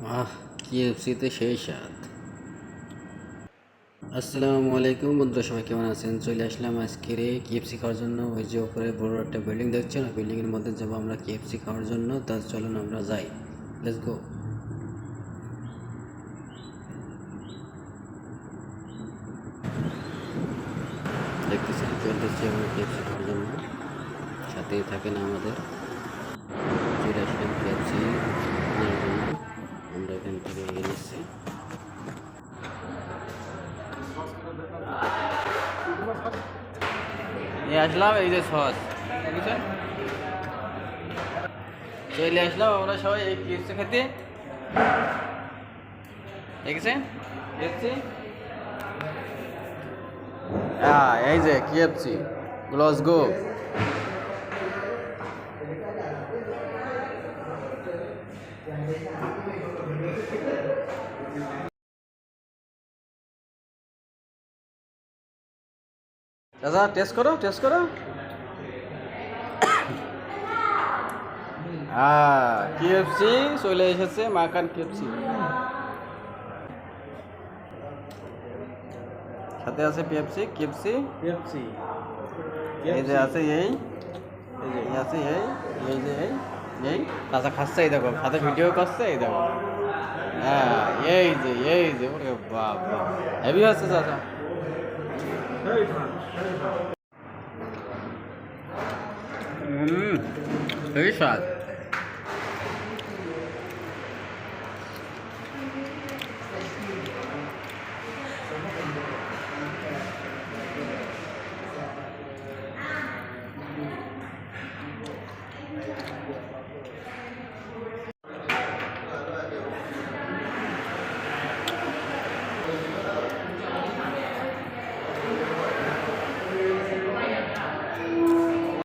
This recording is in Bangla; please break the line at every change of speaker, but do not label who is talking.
আহ কেএফসিতে সেই স্বাদ। আসসালামু আলাইকুম বন্ধুরা, সবাই কেমন আছেন? চলে আসলাম আজকের কেএফসি খাওয়ার জন্য। ওই যে উপরে বড় একটা বিল্ডিং দেখছেন, ওই বিল্ডিংয়ের মধ্যে যাবো আমরা কেএফসি খাওয়ার জন্য। তা চলুন আমরা যাই, লেটস গো। দেখতেছেন চলতেছি আমরা কেএফসি খাওয়ার জন্য, সাথেই থাকেন আমাদের। চলে আসলাম কেএফসি কেনার জন্য, আমরা এখান থেকে নিচ্ছি। নিয়ে আসলাম এই যে সস, বুঝছেন? চলে আসলাম আমরা সবাই এই কেএফসি খেতে, দেখেছেন কেএফসি। এই যে কেএফসি, লেটস গো। দাদা টেস্ট করো, টেস্ট করো। কেএফসি চলে এসেছে, মাখান কেএফসি। সাথে আছে পেপসি, কেএফসি,
পেপসি
এই যে আছে এই আছে এই যে এই চাচা খাচ্ছে, এই দেখো সাথে ভিডিও করছে, এই দেখো। এই যে ওরে বাবা, হেভি হচ্ছে চাচা। হেভি স্বাদ।